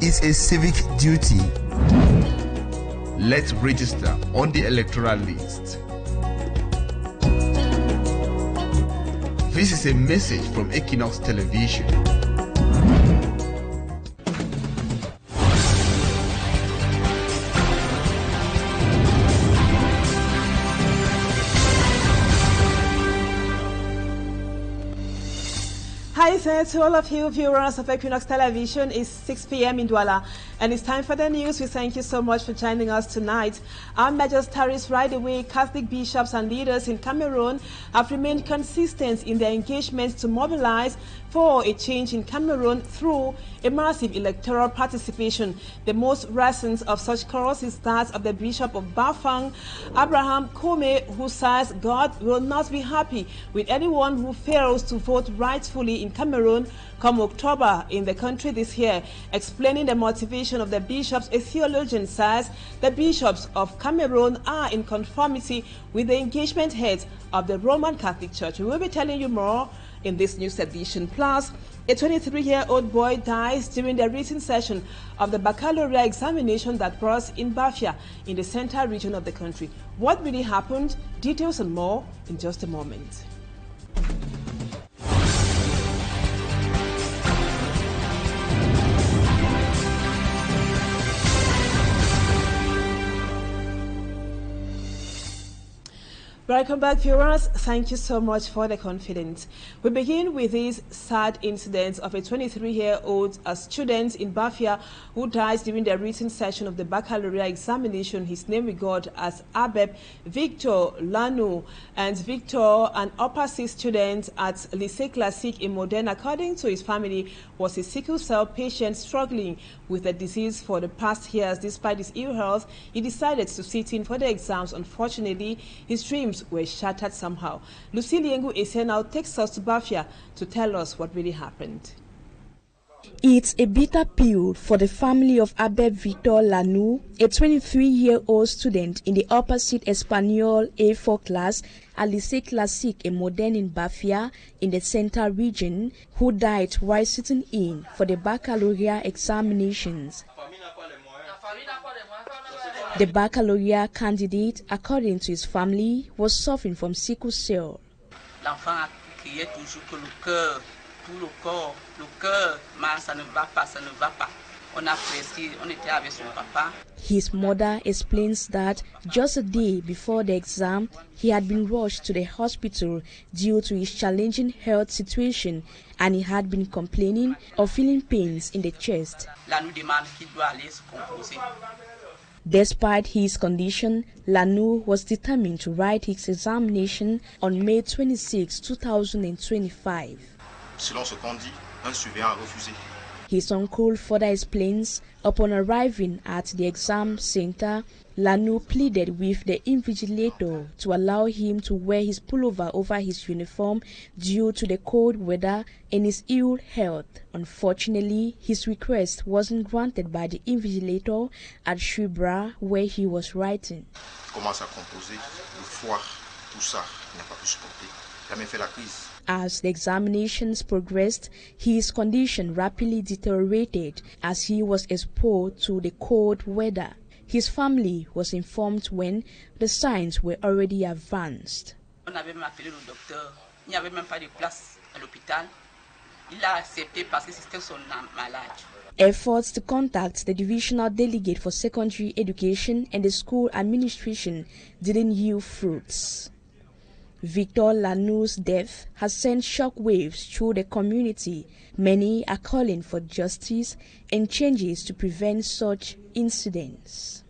is a civic duty. Let's register on the electoral list. This is a message from Equinoxe Television. Hi there to all of you viewers of Equinoxe Television. It's 6 p.m. in Douala and it's time for the news. We thank you so much for joining us tonight. Our magistrates right away, Catholic bishops and leaders in Cameroon have remained consistent in their engagements to mobilize for a change in Cameroon through a massive electoral participation. The most recent of such calls is that of the Bishop of Bafang, Abraham Kome, who says God will not be happy with anyone who fails to vote rightfully in Cameroon come October in the country this year. Explaining the motivation of the bishops, a theologian says the bishops of Cameroon are in conformity with the engagement heads of the Roman Catholic Church. We will be telling you more in this news edition. Plus, a 23-year-old boy dies during the written session of the baccalaureate examination that was in Bafia in the central region of the country. What really happened? Details and more in just a moment. Welcome back, viewers. Thank you so much for the confidence. We begin with this sad incident of a 23-year-old student in Bafia who died during the written session of the baccalaureate examination. His name we got as Abeb Victor Lanu, and Victor, an upper C student at Lycée Classique in Modène, according to his family, was a sickle cell patient struggling with the disease for the past years. Despite his ill health, he decided to sit in for the exams. Unfortunately, his dreams were shattered somehow. Lucille Yengu Ese now takes us to Bafia to tell us what really happened. It's a bitter pill for the family of Abeb Victor Lanu, a 23-year-old student in the upper seat Espanol A4 class at Lycée Classique in Modène in Bafia in the central region, who died while sitting in for the baccalaureate examinations. The baccalaureate candidate, according to his family, was suffering from sickle cell. L'enfant a crié toujours que le cœur, tout le cœur, mais ça ne va pas, ça ne va pas. On a presque, on était avec son papa. His mother explains that just a day before the exam, he had been rushed to the hospital due to his challenging health situation, and he had been complaining of feeling pains in the chest. Là, nous demande qu'il doit aller se composer. Despite his condition, Lanu was determined to write his examination on May 26, 2025. Selon ce qu'on dit, un surveillant a refusé. His uncle further explains, upon arriving at the exam center, Lanu pleaded with the invigilator to allow him to wear his pullover over his uniform due to the cold weather and his ill health. Unfortunately, his request wasn't granted by the invigilator at Shubra, where he was writing. Commence à composer, le foie, tout ça, il n'a pas pu supporter. Il a même fait la crise. As the examinations progressed, his condition rapidly deteriorated as he was exposed to the cold weather. His family was informed when the signs were already advanced. On avait même appelé le docteur. Il n'y avait même pas de place à l'hôpital. Il a accepté parce que c'était son malade. Efforts to contact the divisional delegate for secondary education and the school administration didn't yield fruits. Victor Lanu's death has sent shockwaves through the community. Many are calling for justice and changes to prevent such incidents.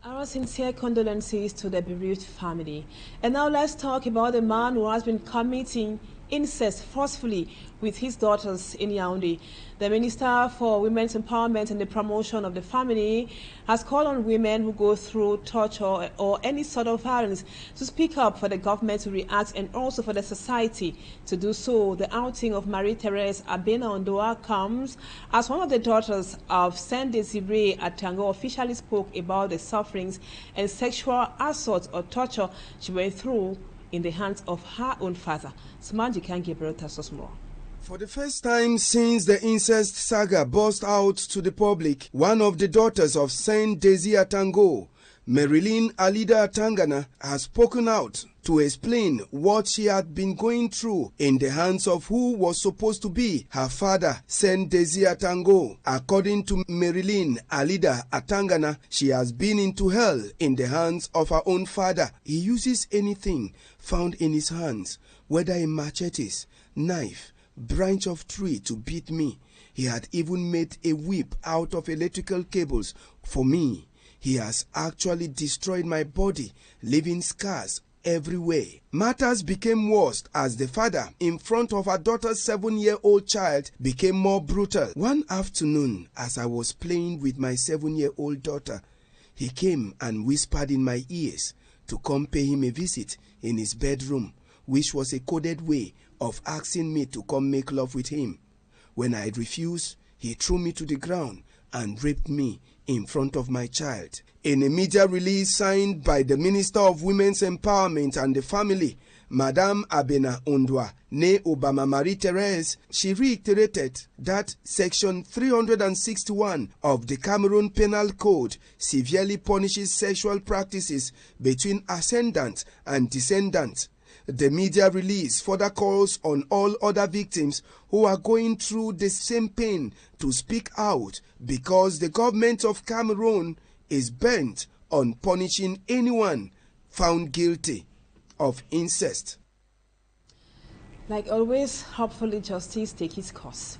Our sincere condolences to the bereaved family. And now let's talk about the man who has been committing incest forcefully with his daughters in Yaoundé. The Minister for Women's Empowerment and the Promotion of the Family has called on women who go through torture or any sort of violence to speak up for the government to react and also for the society to do so. The outing of Marie-Therese Abena Ondoa comes as one of the daughters of Saint Desiree Atango officially spoke about the sufferings and sexual assault or torture she went through in the hands of her own father. Samanji Kangi Berota Sosmo. For the first time since the incest saga burst out to the public, one of the daughters of Saint Desi Atango, Marilyn Alida Atangana, has spoken out to explain what she had been going through in the hands of who was supposed to be her father, Saint Desi Atango. According to Marilyn Alida Atangana, she has been into hell in the hands of her own father. He uses anything found in his hands, whether a machetes, knife, branch of tree, to beat me. He had even made a whip out of electrical cables for me. He has actually destroyed my body, leaving scars everywhere. Matters became worse as the father, in front of her daughter's 7-year-old child, became more brutal. One afternoon, as I was playing with my 7-year-old daughter, he came and whispered in my ears to come pay him a visit in his bedroom, which was a coded way of asking me to come make love with him. When I refused, he threw me to the ground and raped me in front of my child. In a media release signed by the Minister of Women's Empowerment and the Family, Madame Abena Undwa Ne Obama Marie-Therese, she reiterated that Section 361 of the Cameroon Penal Code severely punishes sexual practices between ascendants and descendants. The media release further calls on all other victims who are going through the same pain to speak out, because the government of Cameroon is bent on punishing anyone found guilty of incest. Like always, hopefully justice takes its course.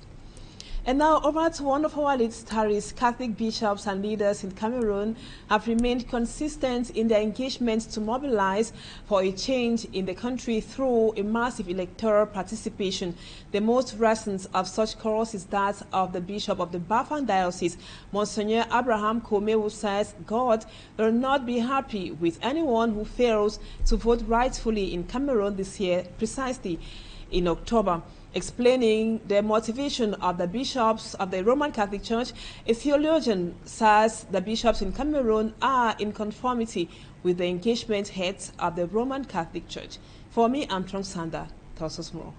And now over to one of our lead stories. Catholic bishops and leaders in Cameroon have remained consistent in their engagement to mobilize for a change in the country through a massive electoral participation. The most recent of such calls is that of the Bishop of the Bafang Diocese, Monsignor Abraham Kome, who says God will not be happy with anyone who fails to vote rightfully in Cameroon this year, precisely in October. Explaining the motivation of the bishops of the Roman Catholic Church, a theologian says the bishops in Cameroon are in conformity with the engagement heads of the Roman Catholic Church. For me, Armstrong Sander tells us more.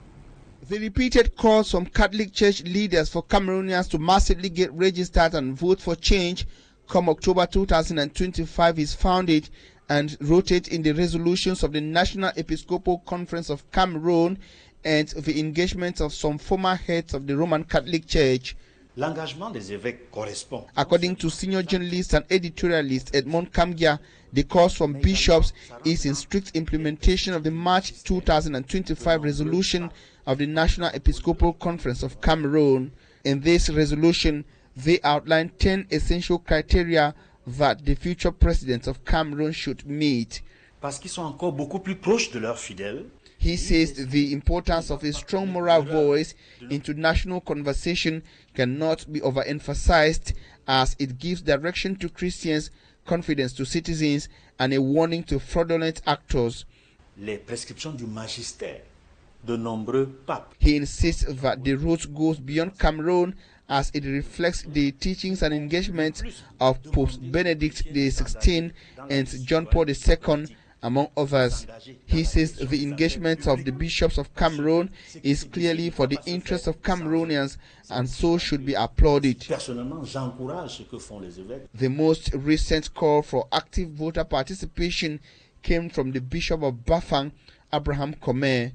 The repeated calls from Catholic Church leaders for Cameroonians to massively get registered and vote for change come October 2025 is founded and rooted in the resolutions of the National Episcopal Conference of Cameroon and the engagement of some former heads of the Roman Catholic Church. According to senior journalist and editorialist Edmond Kamgia, the calls from bishops is in strict implementation of the March 2025 resolution of the National Episcopal Conference of Cameroon. In this resolution, they outline 10 essential criteria that the future presidents of Cameroon should meet. He says the importance of a strong moral voice into national conversation cannot be overemphasized, as it gives direction to Christians, confidence to citizens, and a warning to fraudulent actors. He insists that the road goes beyond Cameroon, as it reflects the teachings and engagement of Pope Benedict XVI and John Paul II, among others. He says the engagement of the bishops of Cameroon is clearly for the interests of Cameroonians and so should be applauded. The most recent call for active voter participation came from the Bishop of Bafang, Abraham Kome.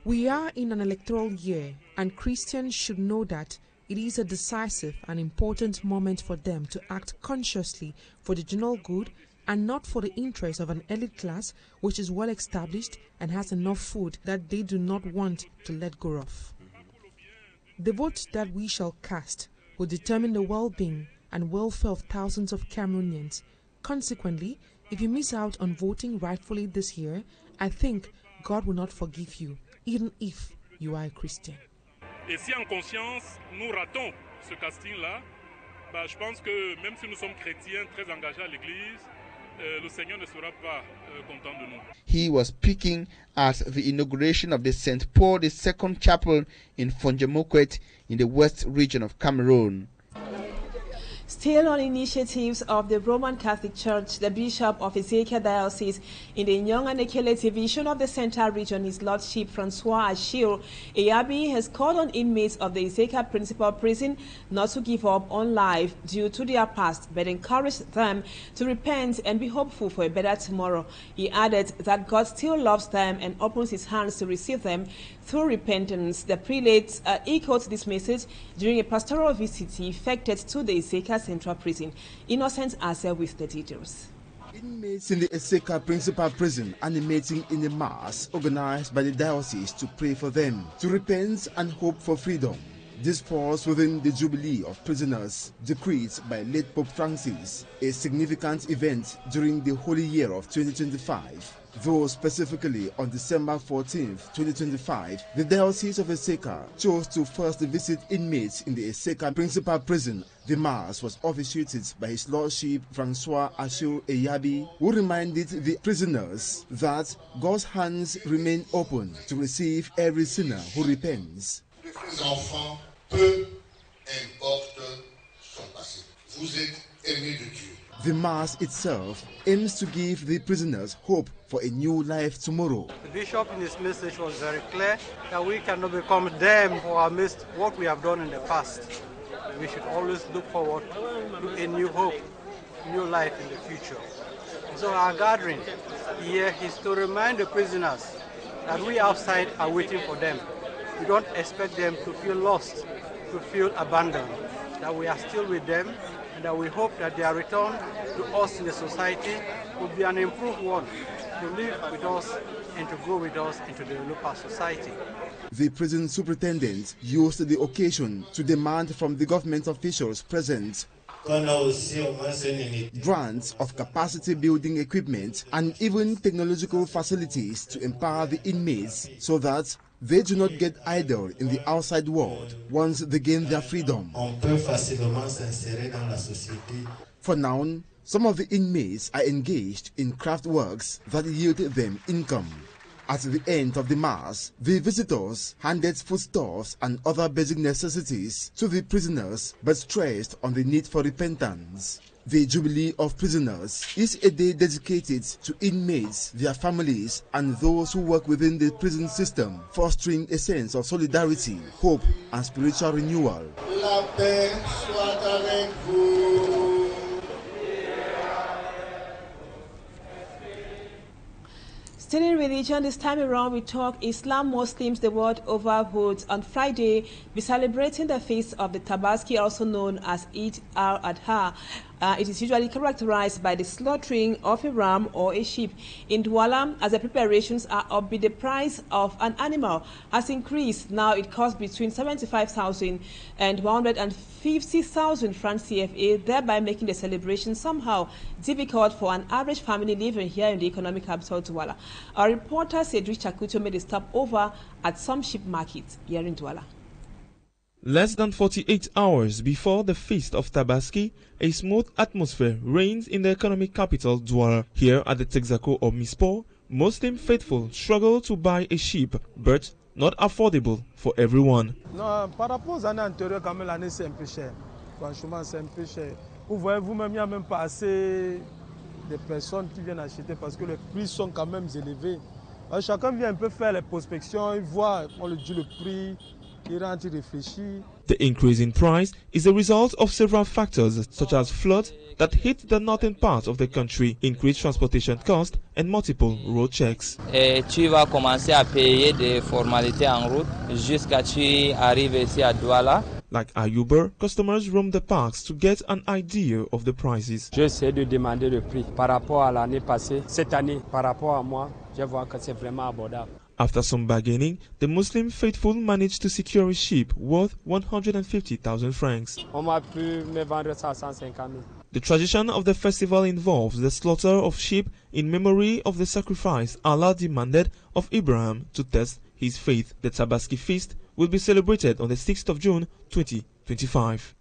We are in an electoral year, and Christians should know that it is a decisive and important moment for them to act consciously for the general good and not for the interest of an elite class which is well established and has enough food that they do not want to let go of. The vote that we shall cast will determine the well-being and welfare of thousands of Cameroonians. Consequently, if you miss out on voting rightfully this year, I think God will not forgive you, even if you are a Christian. Et si en conscience nous ratons ce casting-là, je pense que même si nous sommes chrétiens très engagés à l'Église, le Seigneur ne sera pas content de nous. He was speaking at the inauguration of the St. Paul II Chapel in Fonjemokwet in the west region of Cameroon. Still on initiatives of the Roman Catholic Church, the Bishop of Ezekiel Diocese in the Nyong and Ekele Division of the Central Region, His Lordship Francois Achille Eyabi, has called on inmates of the Ezekiel Principal Prison not to give up on life due to their past, but encourage them to repent and be hopeful for a better tomorrow. He added that God still loves them and opens his hands to receive them through repentance. The prelate echoed this message during a pastoral visit he effected to the Ezekiel Central Prison. Innocent Asa with the details. Inmates in the Ezekiel Principal Prison animating in a mass organized by the diocese to pray for them, to repent and hope for freedom. This falls within the Jubilee of Prisoners decreed by late Pope Francis, a significant event during the Holy Year of 2025. Though specifically on December 14, 2025, the Diocese of Ezekiel chose to first visit inmates in the Ezekiel Principal Prison. The Mass was officiated by His Lordship Francois Achille Eyabi, who reminded the prisoners that God's hands remain open to receive every sinner who repents. Les enfants, peu importe son passé. Vous êtes aimés de Dieu. The Mass itself aims to give the prisoners hope for a new life tomorrow. The Bishop in his message was very clear that we cannot become them for our midst what we have done in the past. We should always look forward to a new hope, new life in the future. So our gathering here is to remind the prisoners that we outside are waiting for them. We don't expect them to feel lost, to feel abandoned, that we are still with them, and that we hope that their return to us in the society will be an improved one, to live with us and to grow with us into the local society. The prison superintendent used the occasion to demand from the government officials present grants of capacity building equipment and even technological facilities to empower the inmates so that they do not get idle in the outside world once they gain their freedom. For now, some of the inmates are engaged in craft works that yield them income. At the end of the Mass, the visitors handed foodstuffs and other basic necessities to the prisoners, but stressed on the need for repentance. The Jubilee of Prisoners is a day dedicated to inmates, their families, and those who work within the prison system, fostering a sense of solidarity, hope, and spiritual renewal. La paix soit avec vous. Still in religion, this time around we talk Islam. Muslims the world over would on Friday be celebrating the feast of the Tabaski, also known as Eid al-Adha. It is usually characterized by the slaughtering of a ram or a sheep. In Douala, as the preparations are up, the price of an animal has increased. Now it costs between 75,000 and 150,000 francs CFA, thereby making the celebration somehow difficult for an average family living here in the economic capital Douala. Our reporter Cedric Chakuto made a stop over at some sheep markets here in Douala. Less than 48 hours before the Feast of Tabaski, a smooth atmosphere reigns in the economic capital Douala. Here at the Texaco of Mispo, Muslim faithful struggle to buy a sheep, but not affordable for everyone. Non, par rapport aux années antérieures, quand même, l'année c'est un peu cher. Franchement, c'est un peu cher. Vous voyez vous-même, il n'y a même pas assez de personnes qui viennent acheter parce que les prix sont quand même élevés. Alors, chacun vient un peu faire les prospections, il voit, on lui dit le prix. The increase in price is a result of several factors such as floods that hit the northern part of the country, increased transportation costs and multiple road checks. Tu vas commencer à payer des formalités en route jusqu'à tu arrives ici à Douala. Like Ayuber, customers roam the parks to get an idea of the prices. J'essaie de demander le prix par rapport à l'année passée. Cette année, par rapport à moi, je vois que c'est vraiment abordable. After some bargaining, the Muslim faithful managed to secure a sheep worth 150,000 francs. On m'a pu me vendre ça à 150 000. The tradition of the festival involves the slaughter of sheep in memory of the sacrifice Allah demanded of Abraham to test his faith. The Tabaski feast will be celebrated on the 6th of June 2025.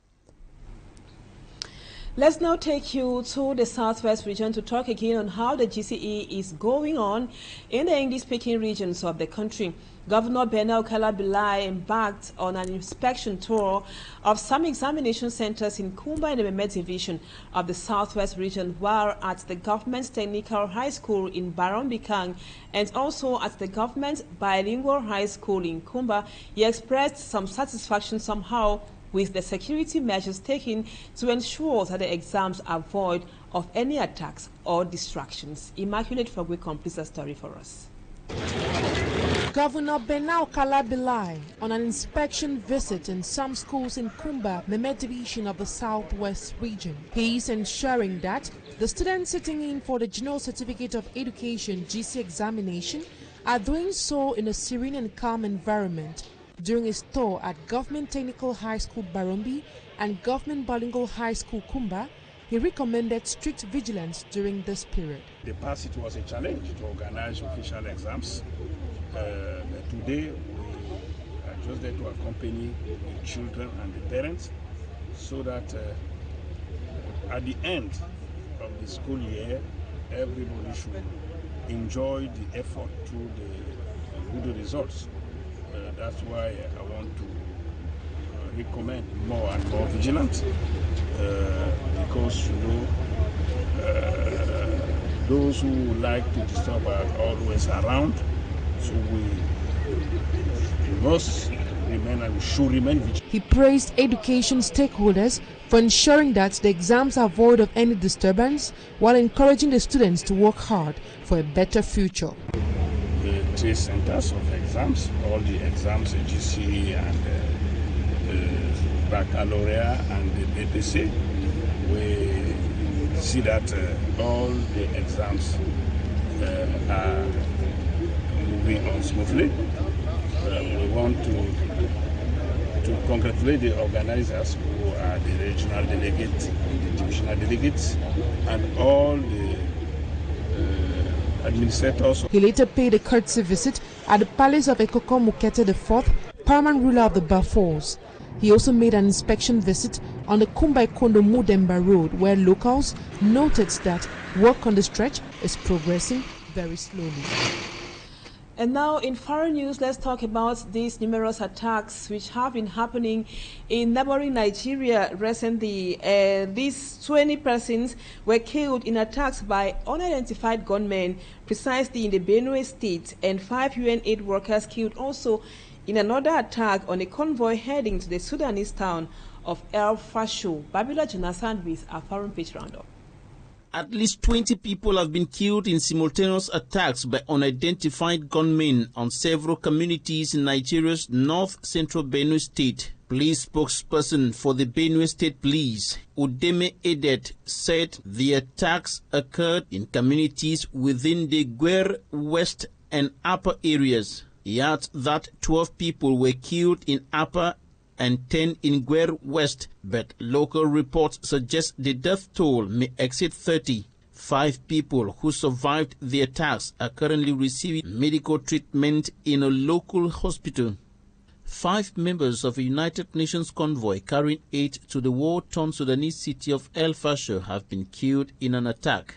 Let's now take you to the Southwest region to talk again on how the GCE is going on in the English-speaking regions of the country. Governor Benel Kalabilai embarked on an inspection tour of some examination centers in Kumba and the Meme division of the Southwest region, while at the Government Technical High School in Barambikang and also at the Government Bilingual High School in Kumba. He expressed some satisfaction somehow with the security measures taken to ensure that the exams are void of any attacks or distractions. Immaculate Fogwe completes the story for us. Governor Benel Kalabilai on an inspection visit in some schools in Kumba, Meme division of the Southwest region. He is ensuring that the students sitting in for the General Certificate of Education GC examination are doing so in a serene and calm environment. During his tour at Government Technical High School Barumbi and Government Bilingual High School Kumba, he recommended strict vigilance during this period. In the past, it was a challenge to organize official exams. Today, we are just there to accompany the children and the parents so that at the end of the school year, everybody should enjoy the effort through the good results. That's why I want to recommend more and more vigilance because, you know, those who like to disturb are always around. So we must remain and we should remain vigilant. He praised education stakeholders for ensuring that the exams are void of any disturbance while encouraging the students to work hard for a better future. The 3 centers of exams, all the exams, the GCE and baccalaureate and the BPC, we see that all the exams are moving on smoothly. We want to congratulate the organizers who are the regional delegates, the divisional delegates, and all the administrators. He later paid a courtesy visit at the palace of Ekoko Mukete IV, paramount ruler of the Bafors. He also made an inspection visit on the Kumbai-Kondo Mudemba Road, where locals noted that work on the stretch is progressing very slowly. And now in foreign news, let's talk about these numerous attacks which have been happening in neighboring Nigeria recently. These 20 persons were killed in attacks by unidentified gunmen, precisely in the Benue state, and 5 UN aid workers killed also in another attack on a convoy heading to the Sudanese town of El Fasho. Babila Jonathan with a foreign page roundup. At least 20 people have been killed in simultaneous attacks by unidentified gunmen on several communities in Nigeria's north-central Benue state. Police spokesperson for the Benue State Police, Udeme Edet, said the attacks occurred in communities within the Gwer West and Upper areas. He adds that 12 people were killed in Upper and 10 in Gwer West, but local reports suggest the death toll may exceed 30. 5 people who survived the attacks are currently receiving medical treatment in a local hospital. 5 members of a United Nations convoy carrying aid to the war-torn Sudanese city of El Fasher have been killed in an attack.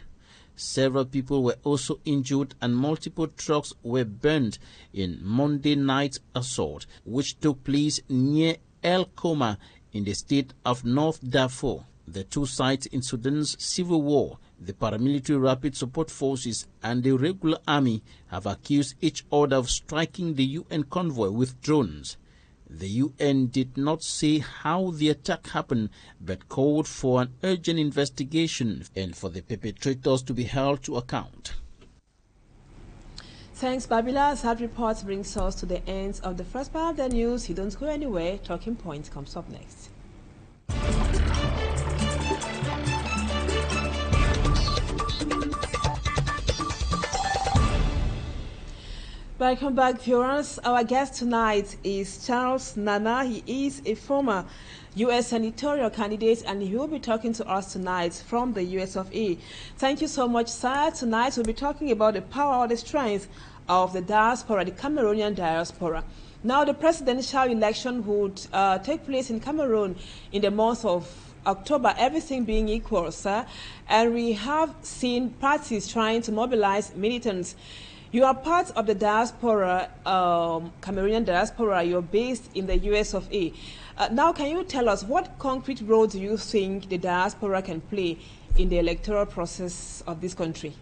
Several people were also injured and multiple trucks were burned in Monday night's assault, which took place near El Koma in the state of North Darfur. The two sides in Sudan's civil war, the paramilitary rapid support forces and the regular army, have accused each other of striking the UN convoy with drones. The UN did not say how the attack happened, but called for an urgent investigation and for the perpetrators to be held to account. Thanks, Babila. That report brings us to the end of the first part of the news. You don't go anywhere. Talking Points comes up next. Welcome back, viewers. Our guest tonight is Charles Nana. He is a former U.S. senatorial candidate, and he will be talking to us tonight from the U.S. of A. Thank you so much, sir. Tonight we'll be talking about the power or the strength of the diaspora, the Cameroonian diaspora. Now, the presidential election would take place in Cameroon in the month of October, everything being equal, sir. And we have seen parties trying to mobilize militants. You are part of the diaspora, Cameroonian diaspora. You're based in the US of A. Now, can you tell us what concrete role do you think the diaspora can play in the electoral process of this country?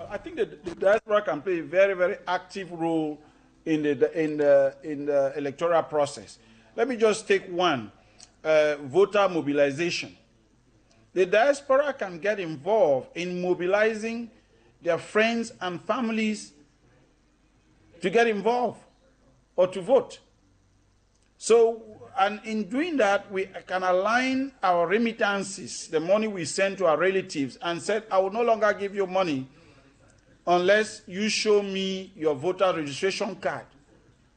I think the diaspora can play a very, very active role in the electoral process. Let me just take one, voter mobilization. The diaspora can get involved in mobilizing their friends and families to get involved or to vote. So, and in doing that, we can align our remittances, the money we send to our relatives, and said, I will no longer give you money unless you show me your voter registration card.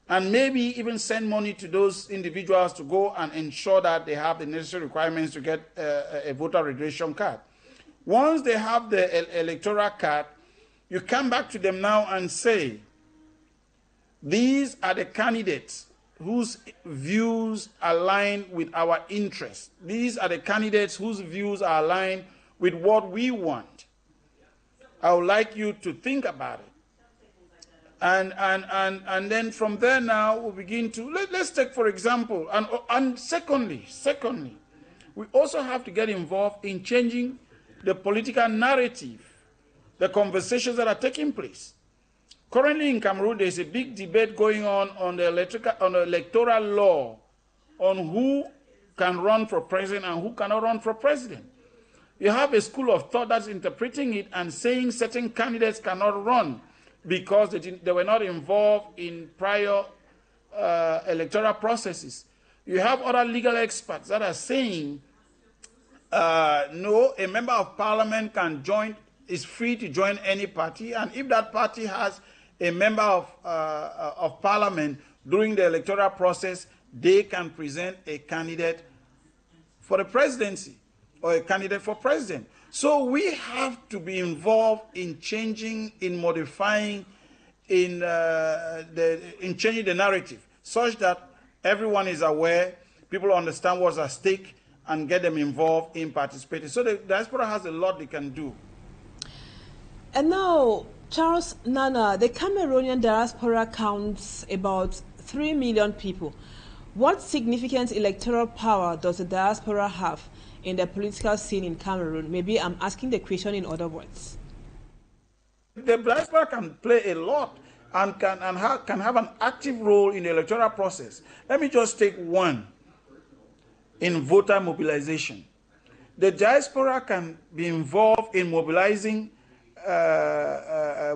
And maybe even send money to those individuals to go and ensure that they have the necessary requirements to get a voter registration card. Once they have the electoral card, you come back to them now and say, these are the candidates whose views align with our interests. These are the candidates whose views are aligned with what we want. I would like you to think about it. And then from there now, we'll begin to, let's take for example, and secondly, we also have to get involved in changing the political narrative, the conversations that are taking place. Currently in Cameroon, there's a big debate going on the electoral law on who can run for president and who cannot run for president. You have a school of thought that's interpreting it and saying certain candidates cannot run because they were not involved in prior electoral processes. You have other legal experts that are saying, no, a member of parliament is free to join any party, and if that party has a member of parliament during the electoral process, they can present a candidate for the presidency or a candidate for president. So we have to be involved in changing, in modifying, in changing the narrative such that everyone is aware, people understand what's at stake, and get them involved in participating. So the diaspora has a lot they can do. And now, Charles Nana, the Cameroonian diaspora counts about 3 million people. What significant electoral power does the diaspora have in the political scene in Cameroon? Maybe I'm asking the question in other words. The diaspora can play a lot and can have an active role in the electoral process. Let me just take one in voter mobilization. The diaspora can be involved in mobilizing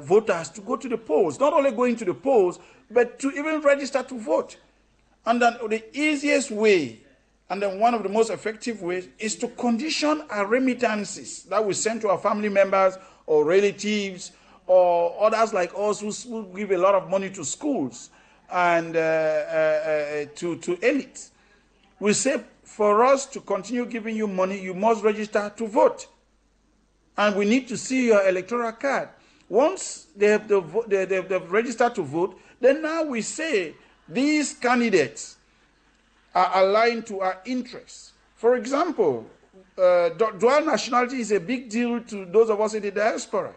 voters to go to the polls, not only going to the polls, but to even register to vote. And then the easiest way, and then one of the most effective ways, is to condition our remittances that we send to our family members or relatives or others like us who give a lot of money to schools and to elites. We say, for us to continue giving you money, you must register to vote. And we need to see your electoral card. Once they've registered to vote, then now we say these candidates are aligned to our interests. For example, dual nationality is a big deal to those of us in the diaspora.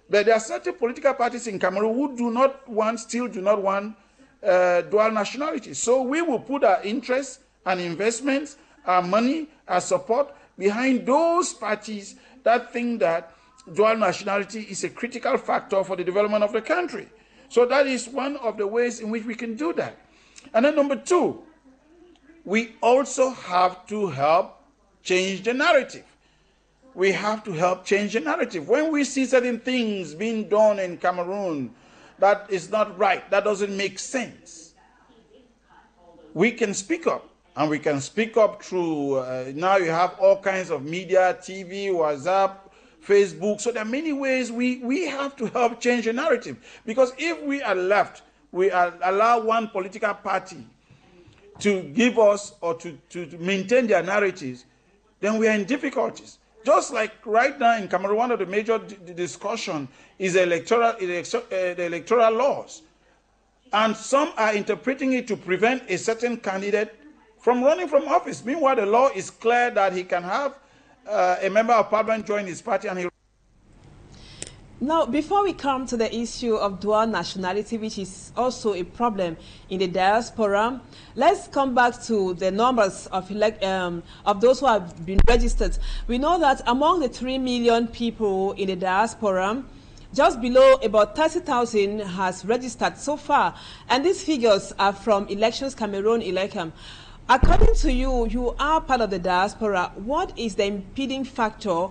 But there are certain political parties in Cameroon who still do not want dual nationality. So we will put our interests and investments, our money, our support behind those parties that think that dual nationality is a critical factor for the development of the country. So that is one of the ways in which we can do that. And then number two, we also have to help change the narrative. We have to help change the narrative. When we see certain things being done in Cameroon that is not right, that doesn't make sense, we can speak up. And we can speak up through, now you have all kinds of media, TV, WhatsApp, Facebook. So there are many ways we have to help change the narrative. Because if we are left, we allow one political party to give us or to maintain their narratives, then we are in difficulties. Just like right now in Cameroon, one of the major discussion is the electoral laws. And some are interpreting it to prevent a certain candidate from running from office. Meanwhile, the law is clear that he can have a member of parliament join his party and he... Now, before we come to the issue of dual nationality, which is also a problem in the diaspora, let's come back to the numbers of those who have been registered. We know that among the 3 million people in the diaspora, just below about 30,000 has registered so far, and these figures are from Elections Cameroon Elecam. According to you, you are part of the diaspora. What is the impeding factor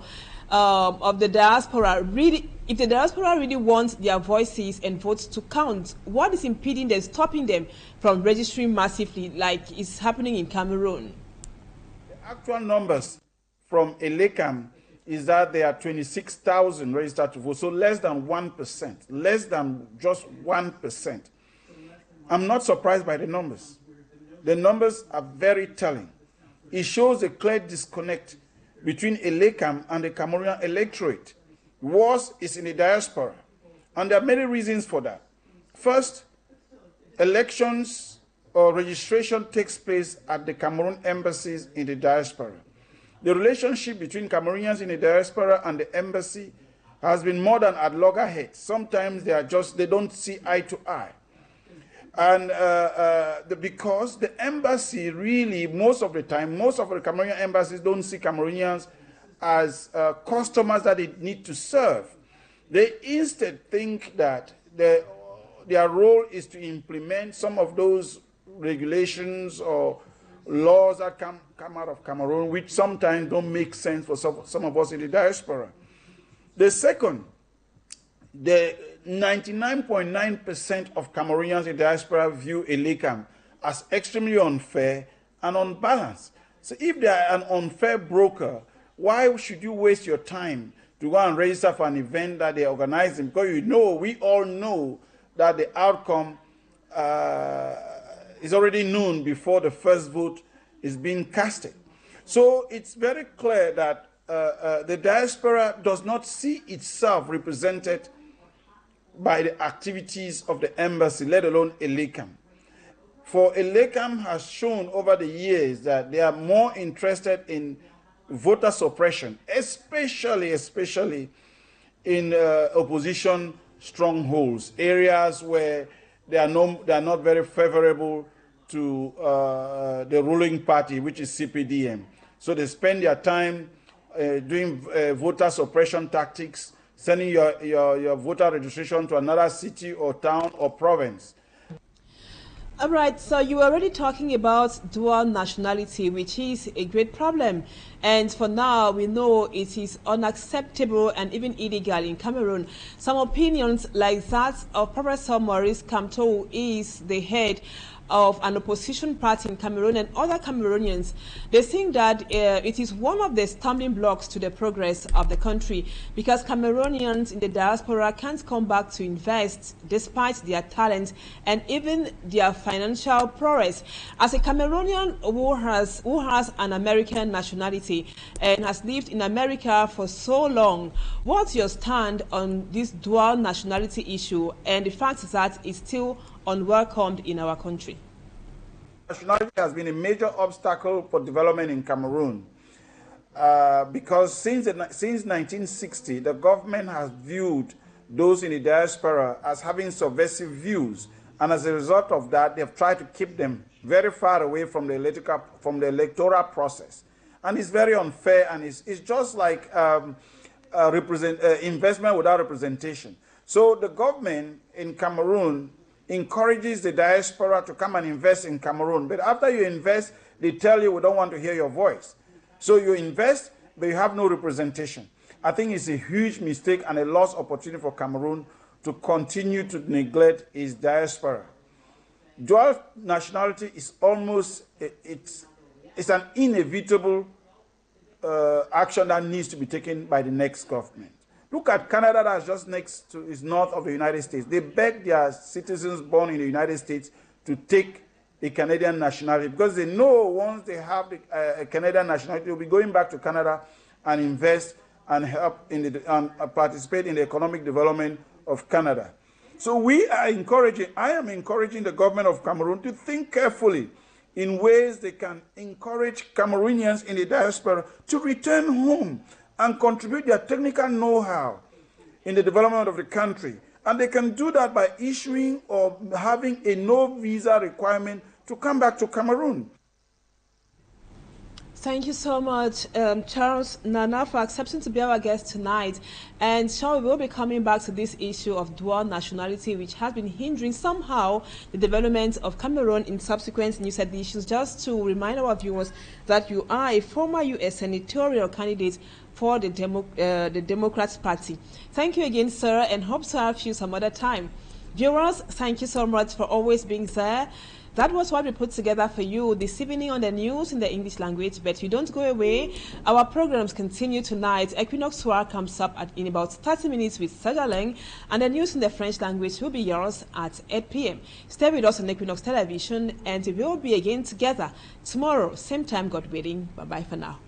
of the diaspora? Really, if the diaspora really wants their voices and votes to count, what is impeding them, stopping them from registering massively like is happening in Cameroon? The actual numbers from Elecam is that there are 26,000 registered to vote, so less than 1%, less than just 1%. I'm not surprised by the numbers. The numbers are very telling. It shows a clear disconnect between Elecam and the Cameroonian electorate. Worse is in the diaspora, and there are many reasons for that. First, elections or registration takes place at the Cameroon embassies in the diaspora. The relationship between Cameroonians in the diaspora and the embassy has been more than at loggerheads. Sometimes they don't see eye to eye. And because the embassy really, most of the time, most of the Cameroonian embassies don't see Cameroonians as customers that they need to serve. They instead think that their role is to implement some of those regulations or laws that come out of Cameroon, which sometimes don't make sense for some of us in the diaspora. The second, the 99.9% of Cameroonians in the diaspora view Elecam as extremely unfair and unbalanced. So if they are an unfair broker, why should you waste your time to go and register for an event that they are organizing? Because we all know that the outcome is already known before the first vote is being casted. So it's very clear that the diaspora does not see itself represented by the activities of the embassy, let alone Elecam. For Elecam has shown over the years that they are more interested in voter suppression, especially in opposition strongholds, areas where they are not very favorable to the ruling party, which is CPDM. So they spend their time doing voter suppression tactics, sending your voter registration to another city or town or province. All right, so you were already talking about dual nationality, which is a great problem. And for now, we know it is unacceptable and even illegal in Cameroon. Some opinions like that of Professor Maurice Kamto, is the head of an opposition party in Cameroon, and other Cameroonians, they think that it is one of the stumbling blocks to the progress of the country, because Cameroonians in the diaspora can't come back to invest despite their talent and even their financial prowess. As a Cameroonian who has an American nationality and has lived in America for so long, what's your stand on this dual nationality issue and the fact that it's still unwelcomed in our country? Nationality has been a major obstacle for development in Cameroon because since 1960, the government has viewed those in the diaspora as having subversive views, and as a result of that, they've tried to keep them very far away from the electoral process. And it's very unfair, and it's just like investment without representation. So the government in Cameroon encourages the diaspora to come and invest in Cameroon. But after you invest, they tell you, we don't want to hear your voice. So you invest, but you have no representation. I think it's a huge mistake and a lost opportunity for Cameroon to continue to neglect its diaspora. Dual nationality is almost, it's an inevitable action that needs to be taken by the next government. Look at Canada, that's just is north of the United States. They beg their citizens born in the United States to take a Canadian nationality because they know once they have a Canadian nationality, they'll be going back to Canada and invest and help in participate in the economic development of Canada. So I am encouraging the government of Cameroon to think carefully in ways they can encourage Cameroonians in the diaspora to return home and contribute their technical know-how in the development of the country. And they can do that by issuing or having a no visa requirement to come back to Cameroon. Thank you so much, Charles Nana, for accepting to be our guest tonight. And we will be coming back to this issue of dual nationality, which has been hindering somehow the development of Cameroon in subsequent news editions. Just to remind our viewers that you are a former U.S. senatorial candidate for the Democrats Party. Thank you again, sir, and hope to have you some other time. Viewers, thank you so much for always being there. That was what we put together for you this evening on the news in the English language, but you don't go away. Our programs continue tonight. Equinoxe comes up in about 30 minutes with Sagaleng, and the news in the French language will be yours at 8 p.m. Stay with us on Equinoxe Television, and we will be again together tomorrow, same time, God willing. Bye-bye for now.